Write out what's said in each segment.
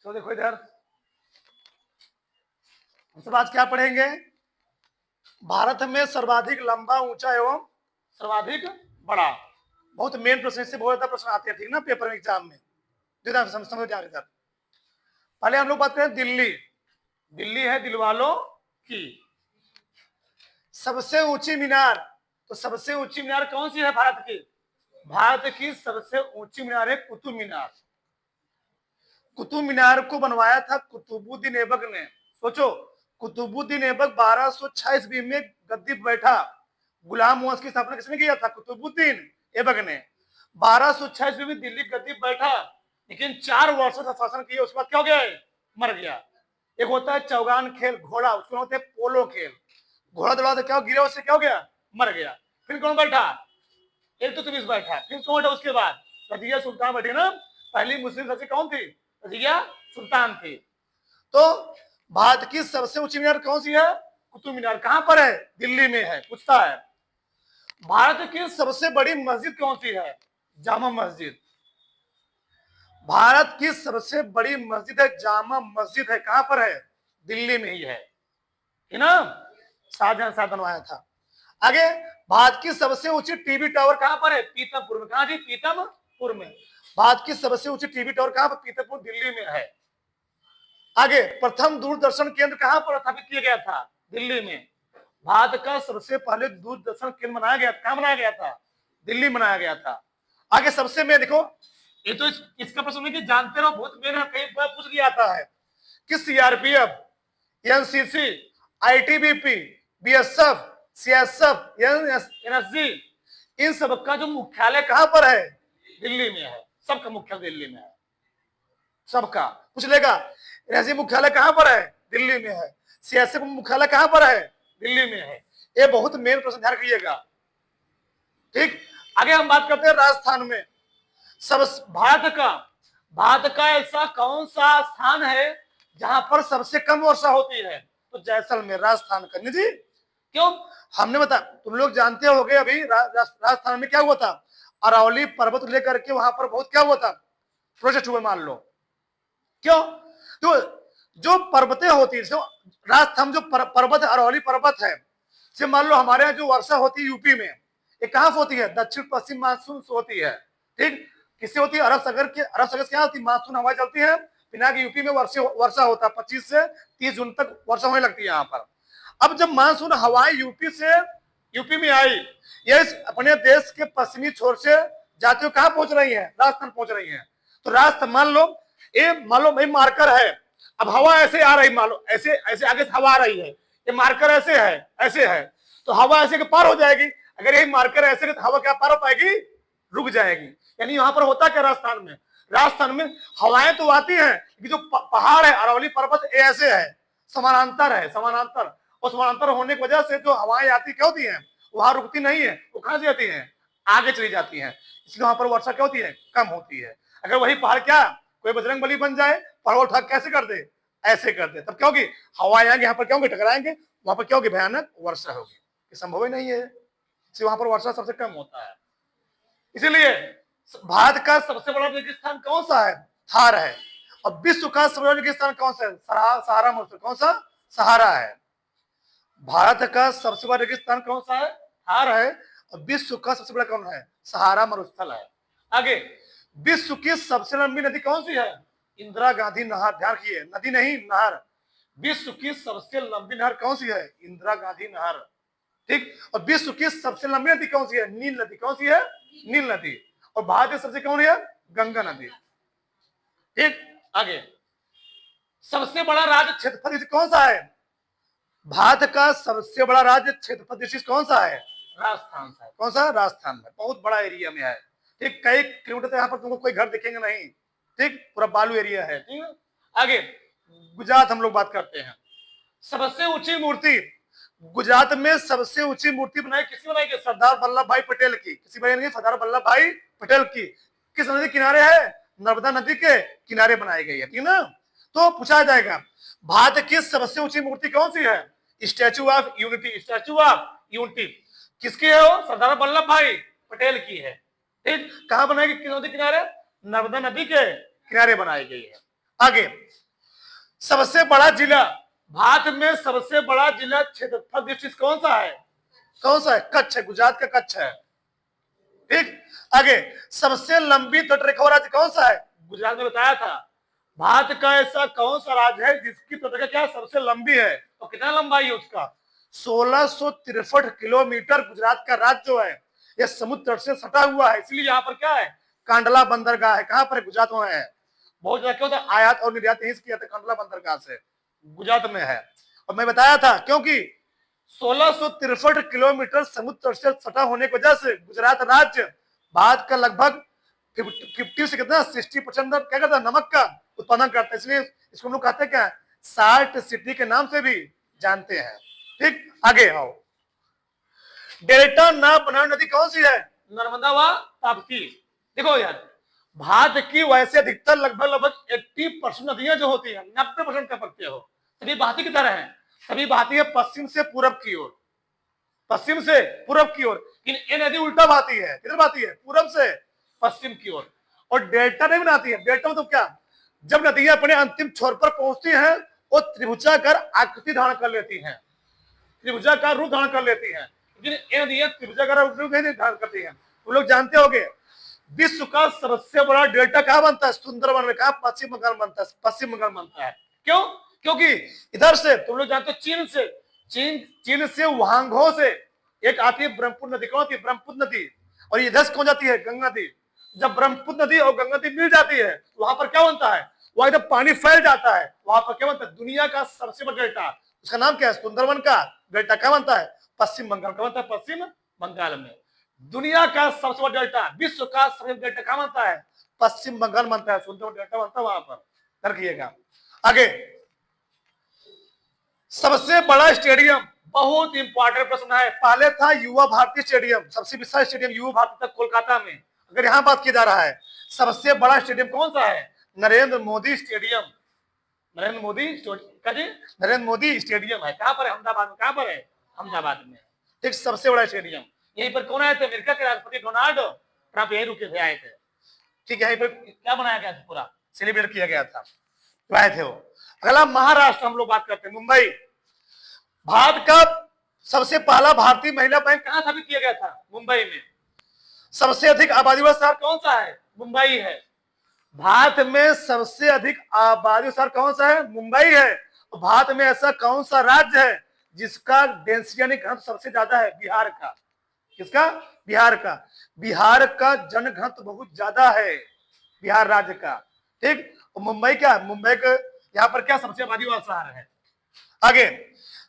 तो देखो इधर हम सब आज क्या पढ़ेंगे? भारत में सर्वाधिक लंबा, ऊंचा एवं सर्वाधिक बड़ा। बहुत मेन प्रश्न, इससे बहुत ज्यादा प्रश्न आते हैं, ठीक ना, पेपर एग्जाम में। समझ इधर पहले हम लोग बात करें दिल्ली। दिल्ली है दिल वालों की सबसे ऊंची मीनार। तो सबसे ऊंची मीनार कौन सी है भारत की? भारत की सबसे ऊंची मीनार है कुतुब मीनार। कुतुब मीनार को बनवाया था कुतुबुद्दीन ऐबक ने। सोचो, कुतुबुद्दीन ऐबक 1206 ईस्वी में गद्दी पर बैठा। गुलाम वंश की स्थापना किसने किया था? कुतुबुद्दीन ऐबक ने। 1206 ईस्वी में दिल्ली गद्दी पर बैठा, लेकिन 4 वर्षों का शासन किया, उसके बाद क्या हो गया? मर गया। एक होता है चौगान खेल, घोड़ा, उसको होता है पोलो खेल। घोड़ा दौड़ा तो क्या गिरा, उससे क्या हो गया? मर गया। फिर कौन बैठा? इल्तुतमिश बैठा। फिर कौन बैठा उसके बाद? रजिया सुल्तान बैठी ना। पहली मुस्लिम शासक कौन थी? रजिया सुल्तान थी। तो भारत की सबसे ऊंची मीनार कौन सी है? कुतुब मीनार। कहां पर है? दिल्ली में है। पूछता है भारत की सबसे बड़ी मस्जिद कौन सी है? जामा मस्जिद। भारत की सबसे बड़ी मस्जिद है जामा मस्जिद है। कहां पर है? दिल्ली में ही है ना। शाहजहां साहब बनवाया था। आगे, भारत की सबसे ऊंची टीवी टावर कहां पर है? पीतमपुर में। कहां जी? पीतमपुर में। भारत की सबसे ऊंची टीवी टावर कहां पर? पीतमपुर, दिल्ली में है। आगे, प्रथम दूरदर्शन केंद्र कहां पर स्थापित किया गया था? दिल्ली में। भारत का सबसे पहले दूरदर्शन केंद्र बनाया गया, कहां बनाया गया था? दिल्ली बनाया गया था। आगे सबसे में देखो, ये तो इसका प्रश्न कि जानते रहो, बहुत मेन है, कहीं पूछ लिया आता है कि CRPF, NCC, ITBP, BSF, CSF, NSG, इन सब का जो मुख्यालय कहां पर है? दिल्ली में है। सबका मुख्यालय दिल्ली में है। सबका पूछ लेगा, एनएसजी मुख्यालय कहां पर है? दिल्ली में है। सीएसएफ मुख्यालय कहां पर है? दिल्ली में है। ये बहुत मेन प्रश्न, ध्यान रखिएगा। ठीक, आगे हम बात करते हैं राजस्थान में। सब भारत का ऐसा कौन सा स्थान है जहां पर सबसे कम वर्षा होती है? तो जैसलमेर, राजस्थान का। जी क्यों? हमने बता, तुम लोग जानते होगे अभी राजस्थान में क्या हुआ था? अरावली पर्वत लेकर के वहां पर बहुत क्या हुआ था? प्रोजेक्ट हुए, मान लो। क्यों? तो जो पर्वतें होती है, राजस्थान जो पर्वत है, अरावली पर्वत है, से मान लो हमारे यहाँ जो वर्षा होती है यूपी में, ये कहां से होती है? दक्षिण पश्चिम मानसून से होती है। ठीक, किससे होती है? अरब सागर से क्या होती है? मानसून हवा चलती है, बिना कि यूपी में वर्षा होता है। 25 से 30 जून तक वर्षा होने लगती है यहाँ पर। अब जब मानसून हवाएं यूपी में आई, ये अपने देश के पश्चिमी छोर से जाते हुए कहां पहुंच रही है? राजस्थान पहुंच रही है। तो राजस्थान मान लो भाई मार्कर है, अब हवा ऐसे आ रही, मान लो ऐसे ऐसे आगे से हवा आ रही है, ये मार्कर ऐसे है, तो हवा ऐसे के पार हो जाएगी। अगर यही मार्कर ऐसे तो हवा क्या पार हो पाएगी? रुक जाएगी। यानी वहां पर होता क्या राजस्थान में हवाएं तो आती हैं, जो पहाड़ है, अरावली पर्वत, ऐसे है, समानांतर है, समानांतर। और समानांतर होने की वजह से जो हवाएं आती क्या होती हैं? वहां रुकती नहीं है, वो कहां से आती हैं? आगे चली जाती हैं। इसलिए वहां पर वर्षा क्या होती है? कम होती है। अगर वही पहाड़ क्या कोई बजरंग बली बन जाए, पहाड़ उठा कैसे कर दे? ऐसे कर दे, तब क्या होगी? हवाएं आएंगे, यहाँ पर क्या होंगे? टकराएंगे, वहां पर क्या होगी? भयानक वर्षा होगी। ये संभव ही नहीं है, इसलिए वहां पर वर्षा सबसे कम होता है। इसीलिए भारत का सबसे बड़ा रेगिस्तान कौन सा है? थार है। और विश्व का सबसे बड़ा रेगिस्तान कौन सा है? सहारा मरुस्थल। कौन सा? सहारा है। भारत का सबसे बड़ा रेगिस्तान कौन सा है? थार है। और विश्व का सबसे बड़ा कौन है? सहारा मरुस्थल है। आगे, विश्व की सबसे लंबी नदी कौन सी है? इंदिरा गांधी नहर। ध्यान रखिए, नदी नहीं, नहर। विश्व की सबसे लंबी नहर कौन सी है? इंदिरा गांधी नहर। ठीक, और विश्व की सबसे लंबी नदी कौन सी है? नील नदी। कौन सी है? नील नदी। और भारत की सबसे कौन है? गंगा नदी। ठीक, आगे, सबसे बड़ा राज्य क्षेत्रफल कौन सा है? भारत का सबसे बड़ा राज्य क्षेत्रफल कौन सा है? राजस्थान है। कौन सा? राजस्थान में। बहुत बड़ा एरिया में है। ठीक, कई किलोमीटर यहाँ पर तुमको कोई घर दिखेंगे नहीं। ठीक, पूरा बालू एरिया है। ठीक है, आगे गुजरात हम लोग बात करते हैं। सबसे ऊंची मूर्ति गुजरात में सबसे ऊंची मूर्ति किसने बनाई? सरदार वल्लभ भाई पटेल की। किसी बनाई? सरदार वल्लभ भाई पटेल की। किस नदी किनारे है? नर्मदा नदी के किनारे बनाई गई है। ठीक ना, तो पूछा जाएगा भारत की सबसे ऊंची मूर्ति कौन सी है? Statue of unity. Statue of unity किसकी है? वो सरदार वल्लभ भाई पटेल की है। ठीक, कहां बनाई गई? किस नदी किनारे? नर्मदा नदी के किनारे बनाई गई है। आगे, सबसे बड़ा जिला भारत में, सबसे बड़ा जिला क्षेत्रफल दृष्टि कौन सा है? कौन सा है? कच्छ है, गुजरात का कच्छ है। ठीक, आगे, सबसे लंबी तटरेखा वाला राज्य कौन सा है? गुजरात में बताया था। भारत का ऐसा कौन सा राज्य है जिसकी तटरेखा क्या सबसे लंबी है? तो कितना लंबाई है उसका? 1663 किलोमीटर। गुजरात का राज्य जो है यह समुद्र तट से सटा हुआ है, इसलिए यहाँ पर क्या है? कांडला बंदरगाह है। कहां पर है? गुजरात में है। बहुत ज्यादा क्या होता है, आयात और निर्यात यही किया था कांडला बंदरगाह से, गुजरात में है। और मैं बताया था क्योंकि 1663 किलोमीटर समुद्र तट से सटा होने की वजह से गुजरात राज्य भारत का लगभग 50 से कितना 60% क्या करता है? नमक का उत्पादन करता है, इसलिए इसको हम लोग कहते हैं क्या? साल्ट सिटी के नाम से भी जानते हैं। ठीक, आगे आओ। डेल्टा नाव बनाने नदी कौन सी है? नर्मदा व ताप्ती। देखो यार, भारत की वैसे अधिकतर लगभग 80% नदियां जो होती है 90% का पकते हो, सभी बहती की तरह है, सभी बहती है पश्चिम से पूरब की ओर, पश्चिम से पूरब की ओर। ये नदी उल्टा बहती है, किधर बहती है? पूरब से पश्चिम की ओर। और डेल्टा नहीं बनाती है। डेल्टा मतलब क्या? जब नदियां अपने अंतिम छोर पर पहुंचती हैं वो त्रिभुजाकार आकृति धारण कर लेती हैं, त्रिभुजाकार रूप धारण कर लेती हैं। लेकिन नदियां त्रिभुजाकार रूप नहीं धारण करती हैं। तुम लोग जानते होंगे विश्व का सबसे बड़ा डेल्टा कहां बनता है? सुंदरबन में। कहां? पश्चिम बंगाल बनता है, पश्चिम बंगाल बनता है। क्यों? क्योंकि इधर से तुम लोग जानते हो चीन से वहांगो से एक आती है ब्रह्मपुत्र नदी। कौन आती है? ब्रह्मपुत्र नदी। और इधर से कौन जाती है? गंगा नदी। जब ब्रह्मपुत्र नदी और गंगा नदी मिल जाती है वहां पर क्या बनता है? वहां जब पानी फैल जाता है वहां पर क्या बनता है? दुनिया का सबसे बड़ा डेल्टा, उसका नाम क्या है? सुंदरबन का डेल्टा क्या बनता है? पश्चिम बंगाल का बनता है, पश्चिम बंगाल में। दुनिया का सबसे बड़ा डेल्टा, विश्व का सबसे बड़ा डेल्टा क्या बनता है? पश्चिम बंगाल बनता है, सुंदरबन डेल्टा बनता है वहां पर। रखिएगा आगे। सबसे बड़ा स्टेडियम, बहुत इंपॉर्टेंट प्रश्न है। पहले था युवा भारती स्टेडियम, सबसे विशाल स्टेडियम युवा भारती था कोलकाता में। अगर यहां बात की जा रहा है सबसे बड़ा स्टेडियम कौन सा है? नरेंद्र मोदी स्टेडियम। नरेंद्र मोदी नरेंद्र मोदी स्टेडियम है। कहां पर है? अहमदाबाद में। कहां पर है? अहमदाबाद में। ठीक, सबसे बड़ा स्टेडियम। यहीं पर कौन आए थे? अमेरिका के राष्ट्रपति डोनाल्ड ट्रंप यहीं रुके थे, आए थे। ठीक, यहीं पर क्या बनाया गया था? पूरा सेलिब्रेट किया गया था, आए थे वो। अगला महाराष्ट्र हम लोग बात करते हैं, मुंबई। भारत का सबसे पहला भारतीय महिला बैंक कहां स्थापित किया गया था? मुंबई में। सबसे अधिक आबादी वाला शहर कौन सा है? मुंबई है। भारत में सबसे अधिक आबादी शहर कौन सा है? मुंबई है। और भारत में ऐसा कौन सा राज्य है जिसका डेंसिटी यानी घनत्व सबसे ज्यादा है? बिहार का। किसका? बिहार का। बिहार का जनघनत्व बहुत ज्यादा है, बिहार राज्य का। ठीक, और मुंबई क्या? मुंबई का यहाँ पर क्या सबसे आबादी वाला शहर है। आगे,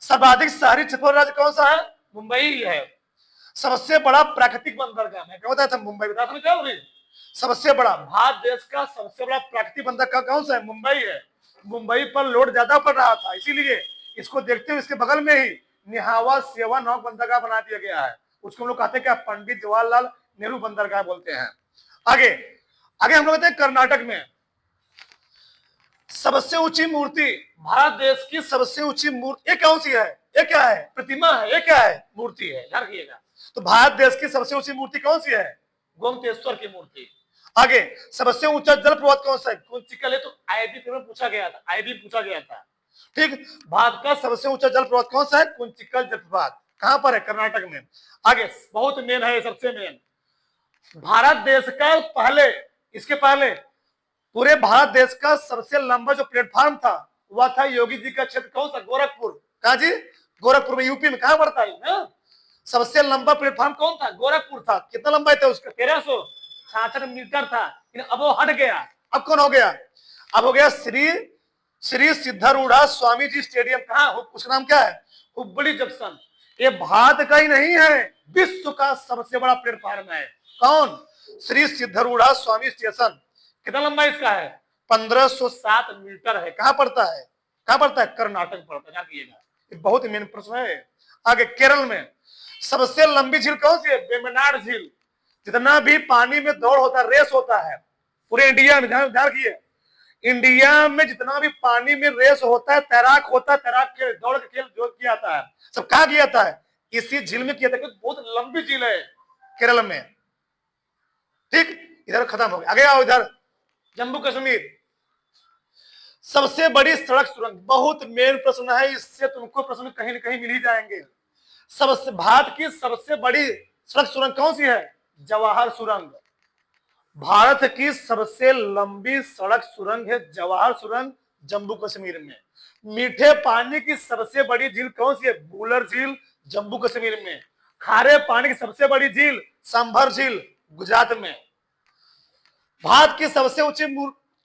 सर्वाधिक शहरी क्षेत्रफल राज्य कौन सा है? मुंबई ही है। सबसे बड़ा प्राकृतिक बंदरगाह, मैं क्या बताया था? मुंबई बताया था क्या? सबसे बड़ा भारत देश का सबसे बड़ा प्राकृतिक बंदरगाह कौन सा है? मुंबई है। मुंबई पर लोड ज्यादा पड़ रहा था, इसीलिए इसको देखते हुए इसके बगल में ही निहावा सेवा नौ बंदरगाह बना दिया गया है। उसको हम लोग कहते हैं क्या? पंडित जवाहरलाल नेहरू बंदरगाह बोलते हैं। आगे आगे हम लोग कहते हैं कर्नाटक में सबसे ऊंची मूर्ति, भारत देश की सबसे ऊंची मूर्ति ये कौन सी है? ये क्या है? प्रतिमा है। ये क्या है? मूर्ति है। ध्यान रखिएगा। तो भारत देश की सबसे ऊंची मूर्ति कौन सी है? गोमतेश्वर की मूर्ति। आगे, सबसे ऊंचा जल प्रपात कौन सा है? कुंचिकल है। तो आईआईबी में पूछा गया था, आईआईबी पूछा गया था। ठीक, भारत का सबसे ऊंचा जल प्रपात कौन सा है? कुंचिकल जलप्रपात। कहां पर है? कर्नाटक में। आगे, बहुत मेन है, सबसे मेन, भारत देश का पहले, इसके पहले पूरे भारत देश का सबसे लंबा जो प्लेटफॉर्म था वह था योगी जी का क्षेत्र कौन सा? गोरखपुर। कहा जी? गोरखपुर में, यूपी में। कहां पड़ता है ना? सबसे लंबा प्लेटफॉर्म कौन था? गोरखपुर था। कितना लंबा था उसका? 1366 मीटर था। अब वो हट गया। अब कौन हो गया? अब हो गया श्री सिद्धारूढ़ा स्वामी जी स्टेडियम। कहा? उसका नाम क्या है? हुबली जंक्शन। ये भारत का ही नहीं है, विश्व का सबसे बड़ा प्लेटफॉर्म है। कौन? श्री सिद्धारूढ़ा स्वामी स्टेशन। कितना लंबा इसका है? 1507 मीटर है। कहां पड़ता है? कहां पड़ता है? कर्नाटक पड़ता है। ये बहुत मेन प्रश्न है। आगे, केरल में सबसे लंबी झील कौन सी है? वेम्बनाड झील। जितना भी पानी में दौड़ होता है, रेस होता है पूरे इंडिया में, ध्यान रखिए, इंडिया में जितना भी पानी में रेस होता है, तैराक होता है, तैराक के दौड़ के खेल जो किया जाता है सब कहां किया जाता है? इसी झील में किया जाता है। बहुत लंबी झील है केरल में। ठीक, इधर खत्म हो गया। आगे आओ, इधर जम्मू कश्मीर। सबसे बड़ी सड़क सुरंग, बहुत मेन प्रश्न है, इससे तुमको प्रश्न कहीं न कहीं मिल ही जाएंगे। सबसे भारत की सबसे बड़ी सड़क सुरंग कौन सी है? जवाहर सुरंग। भारत की सबसे लंबी सड़क सुरंग है जवाहर सुरंग, जम्मू कश्मीर में। मीठे पानी की सबसे बड़ी झील कौन सी है? बुलर झील, जम्मू कश्मीर में। खारे पानी की सबसे बड़ी झील संभर झील, गुजरात में। भारत की सबसे ऊंची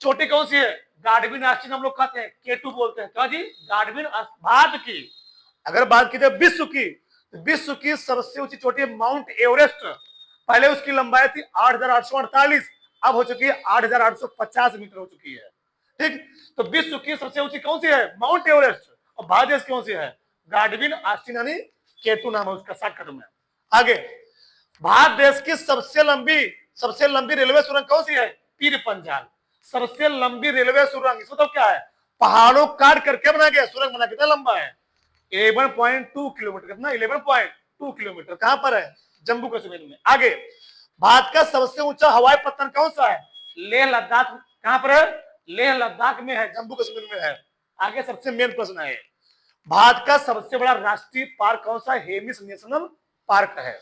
चोटी कौन सी है? गाडविन आस्टीन हम लोग कहते हैं, केटू बोलते हैं। क्या जी? गाडविन। भारत की अगर बात की जाए विश्व की, तो विश्व की सबसे ऊंची चोटी माउंट एवरेस्ट। पहले उसकी लंबाई थी 8,848, अब हो चुकी है 8,850 मीटर हो चुकी है। ठीक, तो विश्व की सबसे ऊंची कौन सी है? Mount Everest. और भारत देश कौन सी है? गाडविन आस्टीन, यानी केटू नाम है उसका शॉर्टकट में। आगे, भारत देश की सबसे लंबी रेलवे सुरंग कौन सी है? पीर पंजाल। सबसे लंबी रेलवे सुरंग, इसमें तो क्या है? पहाड़ों काट करके बना गया सुरंग, बना कितना लंबा है? 11.2 किलोमीटर। कितना? 11.2 किलोमीटर। कहां पर है? जम्मू कश्मीर में। आगे, भारत का सबसे ऊंचा हवाई पत्तन कौन सा है? लेह लद्दाख। कहां पर है? लेह लद्दाख में है, जम्मू कश्मीर में है। आगे सबसे मेन प्रश्न है, भारत का सबसे बड़ा राष्ट्रीय पार्क कौन सा? हेमिस नेशनल पार्क है।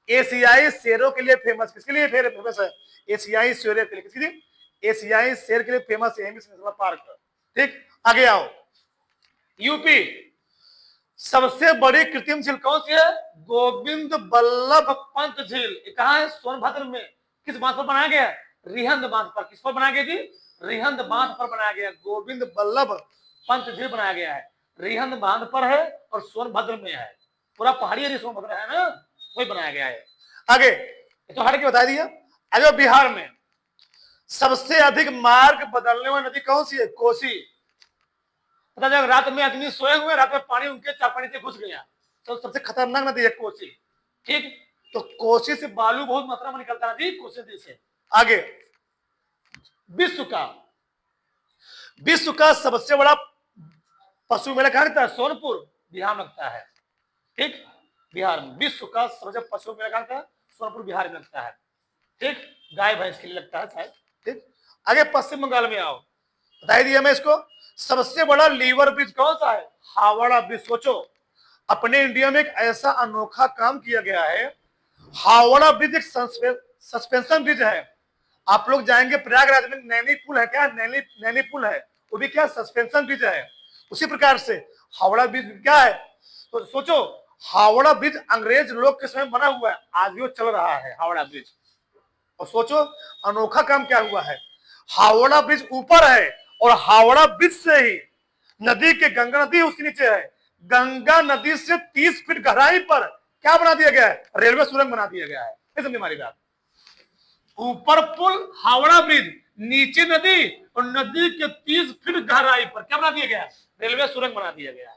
एशियाई शेरों के लिए फेमस, किसके लिए फेमस है? एशियाई शेरों के लिए। किसके लिए? एशियाई शेर के लिए फेमस है हेमिस नेशनल पार्क। ठीक, आगे आओ। यूपी सबसे बड़ी कृत्रिम झील कौन सी है? गोविंद बल्लभ पंत झील। कहां है? सोनभद्र में। किस बांध पर बनाया गया? रिहंद बांध पर। किस पर बनाया गया जी? रिहंद बांध पर बनाया गया। गोविंद बल्लभ पंत झील बनाया गया है, रिहंद बांध पर है और सोनभद्र में है। पूरा पहाड़ी एरिया सोनभद्र है ना, वही बनाया गया है। आगे तो हट के बता दिया। अगर बिहार में सबसे अधिक मार्ग बदलने वाली नदी कौन सी है? कोसी। पता जब रात में आदमी सोए हुए, रात में पानी उनके चापानी से घुस गया, तो सबसे खतरनाक नदी है कोसी। ठीक, तो कोसी से बालू बहुत मात्रा में निकलता है जी, कोसी नदी से। आगे, विश्व का सबसे बड़ा पशु मेला कहां लगता है? सोनपुर, बिहार में लगता है। ठीक, बिहार में। विश्व का सबसे पशु मेला कहां लगता है? सोनपुर, बिहार में लगता है। ठीक, गाय भैंस के लिए लगता है शायद। ठीक, आगे पश्चिम बंगाल में आओ, बताई दिया मैं इसको। सबसे बड़ा लीवर ब्रिज कौन सा है? हावड़ा ब्रिज। सोचो, अपने इंडिया में एक ऐसा अनोखा काम किया गया है, हावड़ा ब्रिज एक सस्पेंशन ब्रिज है। आप लोग जाएंगे प्रयागराज में, नैनी पुल है, क्या नैनी पुल है, वो भी क्या सस्पेंशन ब्रिज है। उसी प्रकार से हावड़ा ब्रिज क्या है? तो सोचो, हावड़ा ब्रिज अंग्रेज लोग के समय बना हुआ है, आज भी वो चल रहा है हावड़ा ब्रिज। और सोचो अनोखा काम क्या हुआ है, हावड़ा ब्रिज ऊपर है और हावड़ा ब्रिज से ही नदी के गंगा नदी उसके नीचे है, गंगा नदी से 30 फीट गहराई पर क्या बना दिया गया है? रेलवे सुरंग बना दिया गया है। समझे हमारी बात? ऊपर पुल हावड़ा ब्रिज, नीचे नदी और नदी के 30 फीट गहराई पर क्या बना दिया गया है? रेलवे सुरंग बना दिया गया है।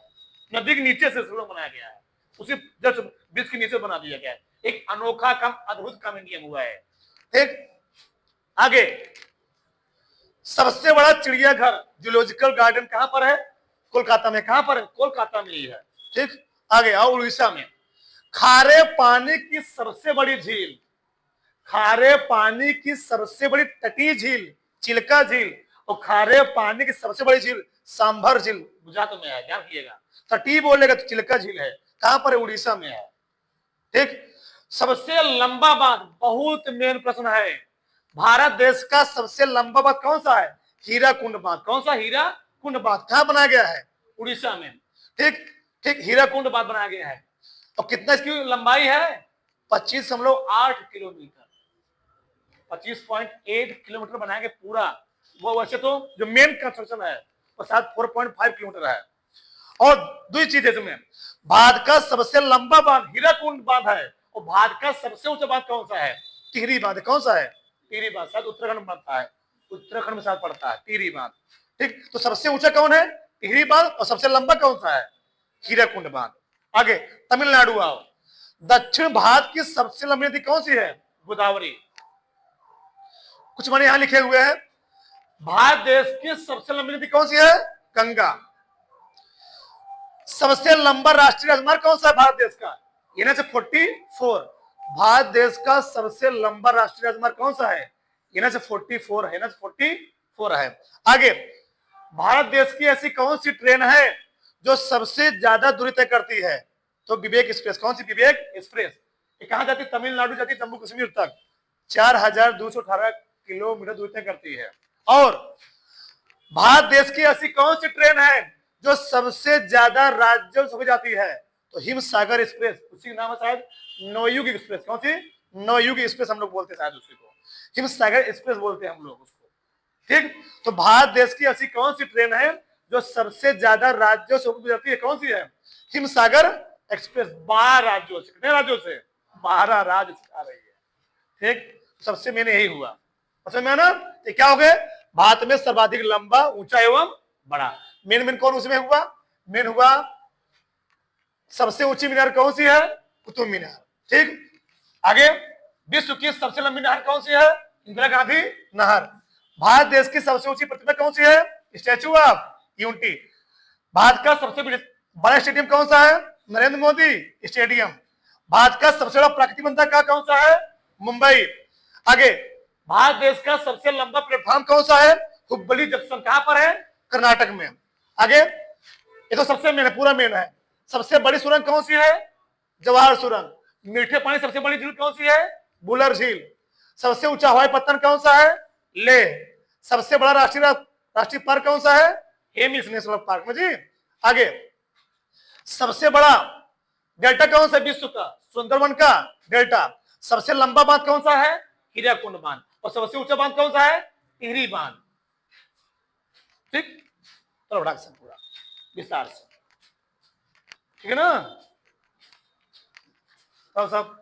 नदी के नीचे से सुरंग बनाया गया है, उसी जस्ट ब्रिज के नीचे बना दिया गया है। एक अनोखा काम, अद्भुत काम इंडिया में हुआ है। ठीक, आगे, सबसे बड़ा चिड़ियाघर जूलॉजिकल गार्डन कहां पर है? कोलकाता में। कहां पर है? कोलकाता में ही है। ठीक, आगे आओ उड़ीसा में। खारे पानी की सबसे बड़ी झील, खारे पानी की सबसे बड़ी तटीय झील चिल्का झील, और खारे पानी की सबसे बड़ी झील सांभर झील, गुजरात में है। ध्यान रखिएगा, तटीय बोलेगा तो चिल्का झील है। कहां पर है? उड़ीसा में है। ठीक, सबसे लंबा बांध, बहुत मेन प्रश्न है, भारत देश का सबसे लंबा बांध कौन सा है? हीराकुंड बांध। कौन सा? हीराकुंड बांध। कहां बनाया गया है? उड़ीसा में। ठीक ठीक, हीराकुंड बांध बनाया गया है। और कितना इसकी लंबाई है? 25.8 किलोमीटर, 25.8 किलोमीटर बनाया गया पूरा। वो वैसे तो जो मेन कंस्ट्रक्शन है वो शायद 4.5 किलोमीटर है। और दूसरी चीज है इसमें, भारत का सबसे लंबा बांध हीराकुंड बांध है, और भारत का सबसे ऊंचा बांध कौन सा है? टिहरी बांध। कौन सा है? टिहरी बांध, शायद उत्तराखंड में बनता है, उत्तराखंड में शायद पड़ता है टिहरी बांध। ठीक, तो सबसे ऊंचा कौन है? टिहरी बांध। और सबसे लंबा कौन सा है? हीराकुंड बांध। आगे तमिलनाडु आओ, दक्षिण भारत की सबसे लंबी नदी कौन सी है? गोदावरी। कुछ मैंने यहां लिखे हुए हैं, भारत देश की सबसे लंबी नदी कौन सी है? गंगा। सबसे लंबा राष्ट्रीय राजमार्ग कौन सा है भारत देश का? NH-44। भारत देश का सबसे लंबा राष्ट्रीय राजमार्ग कौन सा है? NH-44 है, NH-44 है। आगे, भारत देश की ऐसी कौन सी ट्रेन है जो सबसे ज्यादा दूरी तय करती है? तो विवेक एक्सप्रेस। कौन सी? विवेक एक्सप्रेस। ये कहां जाती है? तमिलनाडु जाती है, जम्मू कश्मीर तक 4218 किलोमीटर दूरी तय करती है। और भारत देश की ऐसी कौन सी ट्रेन है जो सबसे ज्यादा राज्यों से जाती है? तो हिम सागर एक्सप्रेस, उसी का नाम है शायद नवयुग एक्सप्रेस। कौन सी? नवयुग एक्सप्रेस हम लोग बोलते हैं शायद उसी को, हिम सागर एक्सप्रेस बोलते हैं हम लोग उसको। ठीक, तो भारत देश की ऐसी कौन सी ट्रेन है जो सबसे ज्यादा राज्यों से होकर गुजरती है? कौन सी है? हिम सागर एक्सप्रेस। 12 राज्यों से। कितने राज्यों से? 12 राज्य से आ रही है। ठीक, सबसे मैंने यही हुआ समझ में ना? ये क्या हो गए? भारत में सर्वाधिक लंबा, ऊंचा एवं बड़ा। मेन मेन कौन उसमें हुआ? मेन हुआ सबसे ऊंची मीनार कौन सी है? कुतुब मीनार। ठीक, आगे विश्व की सबसे लंबी नहर कौन सी है? इंदिरा गांधी नहर। भारत देश की सबसे ऊंची प्रतिमा कौन सी है? Statue of unity. भारत का सबसे बड़ा स्टेडियम कौन सा है? नरेंद्र मोदी स्टेडियम। भारत का सबसे बड़ा प्राकृतिक बंदरगाह कौन सा है? मुंबई। आगे भारत देश का सबसे लंबा प्लेटफॉर्म कौन सा है? हुबली जंक्शन। कहां पर है? कर्नाटक में। आगे ये तो सबसे मेन है, पूरा मेन है। सबसे बड़ी सुरंग कौन सी है? जवाहर सुरंग। मीठे पानी सबसे बड़ी झील कौन सी है? बुलर झील। सबसे ऊंचा हवाई पत्तन कौन सा है? लेह। सबसे बड़ा राष्ट्रीय पार्क कौन सा है? हेमिस नेशनल पार्क में जी। आगे सबसे बड़ा डेल्टा कौन सा विश्व का? सुंदरवन का डेल्टा। सबसे लंबा बांध कौन सा है? हीराकुंड बांध। और सबसे ऊंचा बांध कौन सा है? टिहरी बांध। ठीक, चलो पूरा विस्तार से, ठीक है ना? तो सब